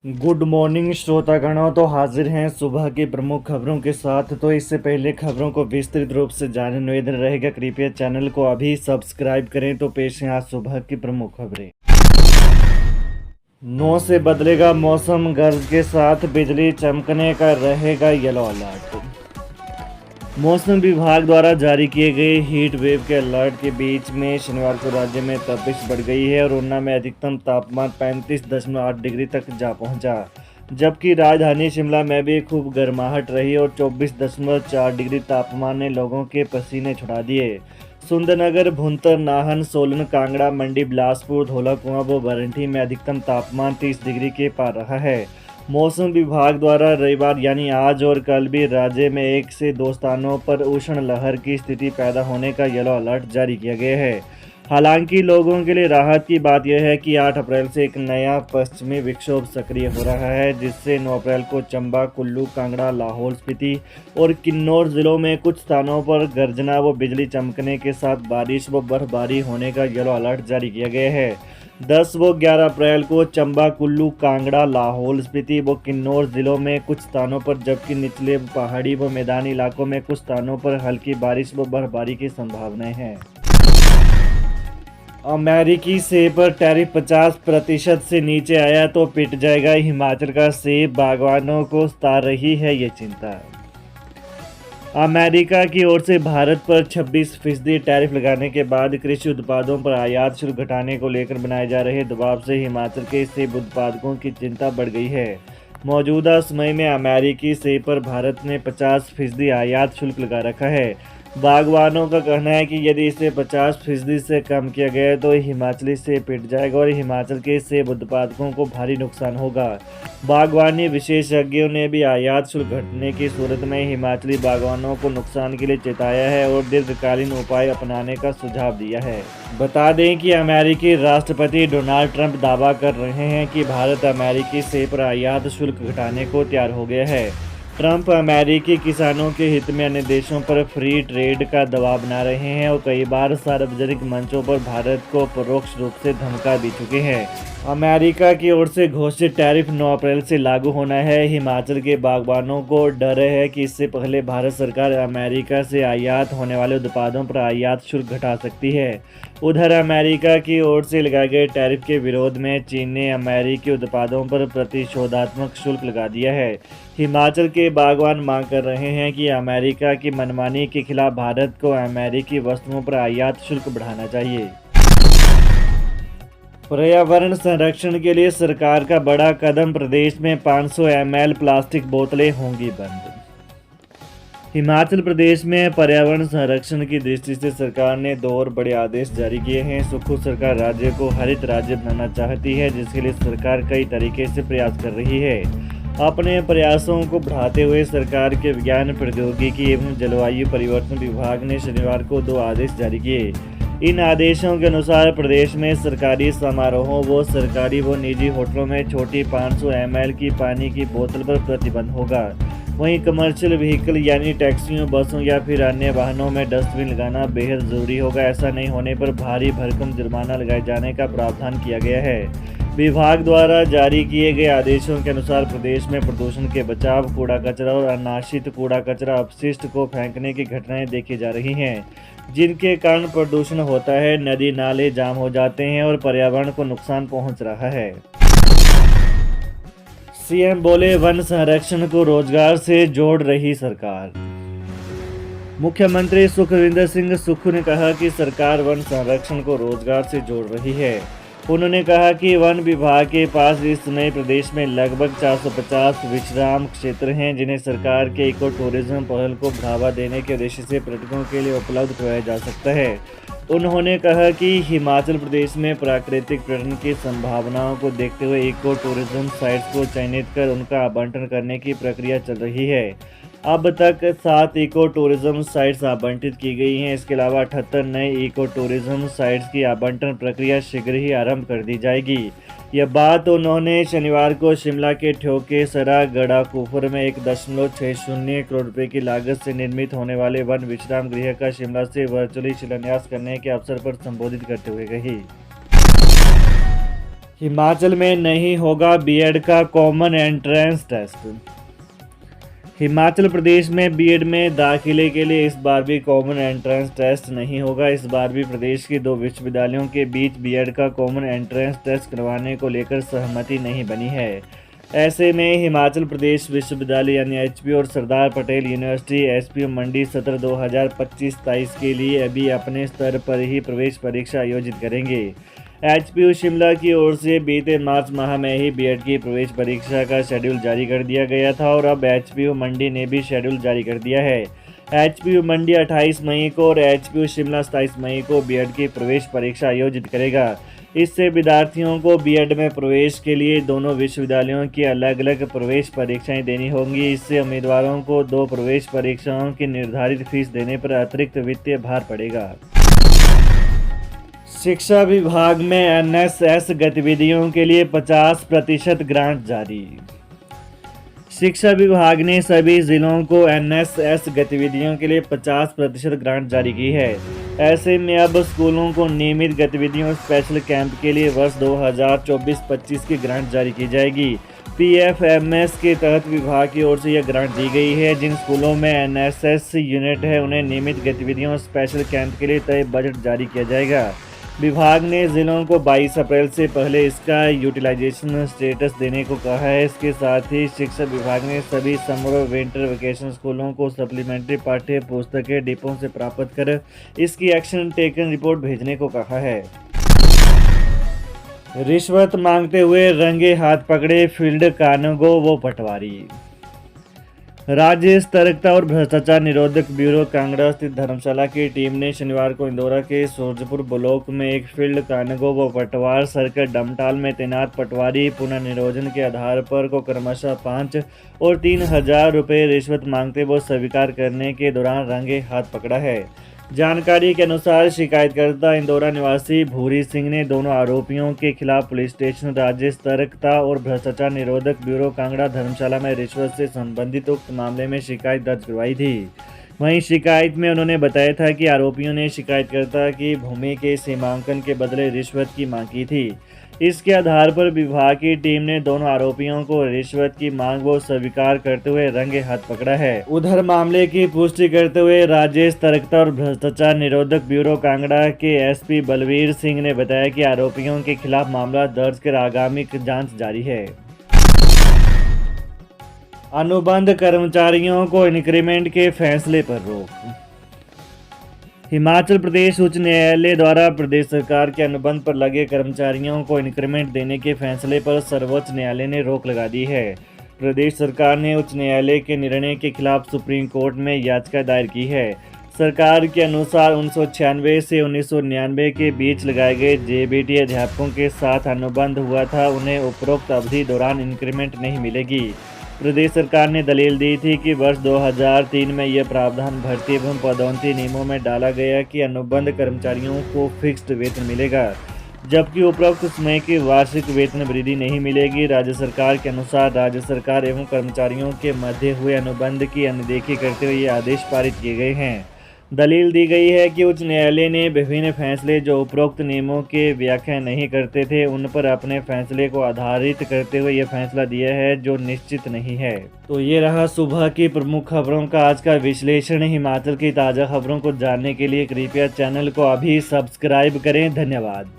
Good morning श्रोतागणों। तो हाजिर हैं सुबह की प्रमुख खबरों के साथ। तो इससे पहले खबरों को विस्तृत रूप से जानने निवेदन रहेगा, कृपया चैनल को अभी सब्सक्राइब करें। तो पेश है आज सुबह की प्रमुख खबरें। 9 से बदलेगा मौसम, गरज के साथ बिजली चमकने का रहेगा येलो अलर्ट। मौसम विभाग द्वारा जारी किए गए हीट वेव के अलर्ट के बीच में शनिवार को राज्य में तपिश बढ़ गई है और ऊना में अधिकतम तापमान 35.8 डिग्री तक जा पहुंचा, जबकि राजधानी शिमला में भी खूब गर्माहट रही और 24.4 डिग्री तापमान ने लोगों के पसीने छुड़ा दिए। सुंदरनगर, भुंतर, नाहन, सोलन, कांगड़ा, मंडी, बिलासपुर, धौलाकुआं व बरंठी में अधिकतम तापमान 30 डिग्री के पार रहा है। मौसम विभाग द्वारा रविवार यानी आज और कल भी राज्य में 1 से 2 स्थानों पर उष्ण लहर की स्थिति पैदा होने का येलो अलर्ट जारी किया गया है। हालांकि लोगों के लिए राहत की बात यह है कि 8 अप्रैल से एक नया पश्चिमी विक्षोभ सक्रिय हो रहा है, जिससे 9 अप्रैल को चंबा, कुल्लू, कांगड़ा, लाहौल स्पीति और किन्नौर जिलों में कुछ स्थानों पर गर्जना व बिजली चमकने के साथ बारिश व बर्फबारी होने का येलो अलर्ट जारी किया गया है। 10 व 11 अप्रैल को चंबा, कुल्लू, कांगड़ा, लाहौल स्पीति व किन्नौर जिलों में कुछ स्थानों पर, जबकि निचले पहाड़ी व मैदानी इलाकों में कुछ स्थानों पर हल्की बारिश व बर्फबारी की संभावनाएं हैं। अमेरिकी सेब पर टैरिफ 50% से नीचे आया तो पिट जाएगा हिमाचल का सेब, बागवानों को सता रही है ये चिंता। अमेरिका की ओर से भारत पर 26% टैरिफ लगाने के बाद कृषि उत्पादों पर आयात शुल्क घटाने को लेकर बनाए जा रहे दबाव से हिमाचल के सेब उत्पादकों की चिंता बढ़ गई है। मौजूदा समय में अमेरिकी सेब पर भारत ने 50% आयात शुल्क लगा रखा है। बागवानों का कहना है कि यदि इसे 50% से कम किया गया तो हिमाचली सेब पिट जाएगा और हिमाचल के सेब उत्पादकों को भारी नुकसान होगा। बागवानी विशेषज्ञों ने भी आयात शुल्क घटने की सूरत में हिमाचली बागवानों को नुकसान के लिए चेताया है और दीर्घकालीन उपाय अपनाने का सुझाव दिया है। बता दें कि अमेरिकी राष्ट्रपति डोनाल्ड ट्रंप दावा कर रहे हैं कि भारत अमेरिकी सेब पर आयात शुल्क घटाने को तैयार हो गया है। ट्रंप अमेरिकी किसानों के हित में अन्य देशों पर फ्री ट्रेड का दबाव बना रहे हैं और कई बार सार्वजनिक मंचों पर भारत को परोक्ष रूप से धमका भी चुके हैं। अमेरिका की ओर से घोषित टैरिफ 9 अप्रैल से लागू होना है। हिमाचल के बागबानों को डर है कि इससे पहले भारत सरकार अमेरिका से आयात होने वाले उत्पादों पर आयात शुल्क घटा सकती है। उधर अमेरिका की ओर से लगाए गए टैरिफ के विरोध में चीन ने अमेरिकी उत्पादों पर प्रतिशोधात्मक शुल्क लगा दिया है। हिमाचल के बागवान मांग कर रहे हैं कि अमेरिका की मनमानी के खिलाफ भारत को अमेरिकी वस्तुओं पर आयात शुल्क बढ़ाना चाहिए। पर्यावरण संरक्षण के लिए सरकार का बड़ा कदम, प्रदेश में 500 ml प्लास्टिक बोतलें होंगी बंद। हिमाचल प्रदेश में पर्यावरण संरक्षण की दृष्टि से सरकार ने 2 और बड़े आदेश जारी किए हैं। सुखू सरकार राज्य को हरित राज्य बनाना चाहती है, जिसके लिए सरकार कई तरीके से प्रयास कर रही है। अपने प्रयासों को बढ़ाते हुए सरकार के विज्ञान, प्रौद्योगिकी एवं जलवायु परिवर्तन विभाग ने शनिवार को 2 आदेश जारी किए। इन आदेशों के अनुसार प्रदेश में सरकारी समारोहों व सरकारी व निजी होटलों में छोटी 500 ml की पानी की बोतल पर प्रतिबंध होगा। वहीं कमर्शियल व्हीकल यानी टैक्सियों, बसों या फिर अन्य वाहनों में डस्टबिन लगाना बेहद जरूरी होगा। ऐसा नहीं होने पर भारी भरकम जुर्माना लगाए जाने का प्रावधान किया गया है। विभाग द्वारा जारी किए गए आदेशों के अनुसार प्रदेश में प्रदूषण के बचाव, कूड़ा कचरा और अनाशित कूड़ा कचरा अपशिष्ट को फेंकने की घटनाएं देखी जा रही हैं, जिनके कारण प्रदूषण होता है, नदी नाले जाम हो जाते हैं और पर्यावरण को नुकसान पहुंच रहा है। सीएम बोले, वन संरक्षण को रोजगार से जोड़ रही सरकार। मुख्यमंत्री सुखविंदर सिंह सुक्खू ने कहा कि सरकार वन संरक्षण को रोजगार से जोड़ रही है। उन्होंने कहा कि वन विभाग के पास इस समय प्रदेश में लगभग 450 विश्राम क्षेत्र हैं, जिन्हें सरकार के इको टूरिज्म पहल को बढ़ावा देने के उद्देश्य से पर्यटकों के लिए उपलब्ध कराया जा सकता है। उन्होंने कहा कि हिमाचल प्रदेश में प्राकृतिक पर्यटन की संभावनाओं को देखते हुए इको टूरिज्म साइट्स को चयनित कर उनका आवंटन करने की प्रक्रिया चल रही है। अब तक 7 इको टूरिज्म साइट्स आवंटित की गई हैं। इसके अलावा 78 नए इको टूरिज्म साइट्स की आवंटन प्रक्रिया शीघ्र ही आरंभ कर दी जाएगी। यह बात उन्होंने शनिवार को शिमला के ठोकेसरा गड़ाकुफर में 1.60 करोड़ रुपए की लागत से निर्मित होने वाले वन विश्राम गृह का शिमला से वर्चुअली शिलान्यास करने के अवसर पर संबोधित करते हुए कही। हिमाचल में नहीं होगा बीएड का common entrance test. Himachal Pradesh में बीएड में दाखिले के लिए इस बार भी कॉमन एंट्रेंस टेस्ट नहीं होगा। इस बार भी प्रदेश के 2 विश्वविद्यालयों के बीच बीएड का कॉमन एंट्रेंस टेस्ट करवाने को लेकर सहमति नहीं बनी है। ऐसे में हिमाचल प्रदेश विश्वविद्यालय यानी एचपीयू और सरदार पटेल यूनिवर्सिटी एचपीयू मंडी सत्र 2025-23 के लिए अभी अपने स्तर पर ही प्रवेश परीक्षा आयोजित करेंगे। एचपीयू शिमला की ओर से बीते मार्च माह में ही बीएड की प्रवेश परीक्षा का शेड्यूल जारी कर दिया गया था और अब एचपीयू मंडी ने भी शेड्यूल जारी कर दिया है। एचपीयू मंडी 28 मई को और एचपीयू शिमला 27 मई को बीएड की प्रवेश परीक्षा आयोजित करेगा। इससे विद्यार्थियों को बीएड में प्रवेश के लिए दोनों विश्वविद्यालयों की अलग अलग प्रवेश परीक्षाएं देनी होंगी। इससे उम्मीदवारों को 2 प्रवेश परीक्षाओं की निर्धारित फीस देने पर अतिरिक्त वित्तीय भार पड़ेगा। शिक्षा विभाग में एनएसएस गतिविधियों के लिए 50% ग्रांट जारी। शिक्षा विभाग ने सभी जिलों को एनएसएस गतिविधियों के लिए 50% ग्रांट जारी की है। ऐसे में अब स्कूलों को नियमित गतिविधियों स्पेशल कैंप के लिए वर्ष 2024-25 की ग्रांट जारी की जाएगी। पीएफएमएस के तहत विभाग की ओर से यह ग्रांट दी गई है। जिन स्कूलों में एनएसएस यूनिट है उन्हें नियमित गतिविधियों स्पेशल कैंप के लिए तय बजट जारी किया जाएगा। विभाग ने जिलों को 22 अप्रैल से पहले इसका यूटिलाइजेशन स्टेटस देने को कहा है। इसके साथ ही शिक्षा विभाग ने सभी समर और विंटर वेकेशन स्कूलों को सप्लीमेंट्री पाठ्य पुस्तकें डिपो से प्राप्त कर इसकी एक्शन टेकन रिपोर्ट भेजने को कहा है। रिश्वत मांगते हुए रंगे हाथ पकड़े फील्ड कानूगो व पटवारी। राज्य सतर्कता और भ्रष्टाचार निरोधक ब्यूरो कांगड़ा स्थित धर्मशाला की टीम ने शनिवार को इंदौरा के सूरजपुर ब्लॉक में एक फील्ड कानगो व पटवार सर्कल डमटाल में तैनात पटवारी पुनर्नियोजन के आधार पर को क्रमशः 5 और 3,000 रुपये रिश्वत मांगते व स्वीकार करने के दौरान रंगे हाथ पकड़ा है। जानकारी के अनुसार शिकायतकर्ता इंदौरा निवासी भूरी सिंह ने दोनों आरोपियों के खिलाफ पुलिस स्टेशन राज्य सतर्कता और भ्रष्टाचार निरोधक ब्यूरो कांगड़ा धर्मशाला में रिश्वत से संबंधित उक्त मामले में शिकायत दर्ज करवाई थी। वहीं शिकायत में उन्होंने बताया था कि आरोपियों ने शिकायतकर्ता की भूमि के सीमांकन के बदले रिश्वत की मांग की थी। इसके आधार पर विभाग की टीम ने दोनों आरोपियों को रिश्वत की मांग वो स्वीकार करते हुए रंगे हाथ पकड़ा है। उधर मामले की पुष्टि करते हुए राज्य सतर्कता और भ्रष्टाचार निरोधक ब्यूरो कांगड़ा के एसपी बलवीर सिंह ने बताया कि आरोपियों के खिलाफ मामला दर्ज कर आगामी जांच जारी है। अनुबंध कर्मचारियों को इंक्रीमेंट के फैसले पर रोक। हिमाचल प्रदेश उच्च न्यायालय द्वारा प्रदेश सरकार के अनुबंध पर लगे कर्मचारियों को इंक्रीमेंट देने के फैसले पर सर्वोच्च न्यायालय ने रोक लगा दी है। प्रदेश सरकार ने उच्च न्यायालय के निर्णय के खिलाफ सुप्रीम कोर्ट में याचिका दायर की है। सरकार के अनुसार 1996 से 1999 के बीच लगाए गए जेबीटी अध्यापकों के साथ अनुबंध हुआ था, उन्हें उपरोक्त अवधि दौरान इंक्रीमेंट नहीं मिलेगी। प्रदेश सरकार ने दलील दी थी कि वर्ष 2003 में यह प्रावधान भर्ती एवं पदोन्नति नियमों में डाला गया कि अनुबंध कर्मचारियों को फिक्स्ड वेतन मिलेगा, जबकि उपरोक्त समय की वार्षिक वेतन वृद्धि नहीं मिलेगी। राज्य सरकार के अनुसार राज्य सरकार एवं कर्मचारियों के मध्य हुए अनुबंध की अनदेखी करते हुए ये आदेश पारित किए गए हैं। दलील दी गई है कि उच्च न्यायालय ने विभिन्न फैसले जो उपरोक्त नियमों के व्याख्या नहीं करते थे उन पर अपने फैसले को आधारित करते हुए यह फैसला दिया है जो निश्चित नहीं है। तो ये रहा सुबह की प्रमुख खबरों का आज का विश्लेषण। हिमाचल की ताज़ा खबरों को जानने के लिए कृपया चैनल को अभी सब्सक्राइब करें। धन्यवाद।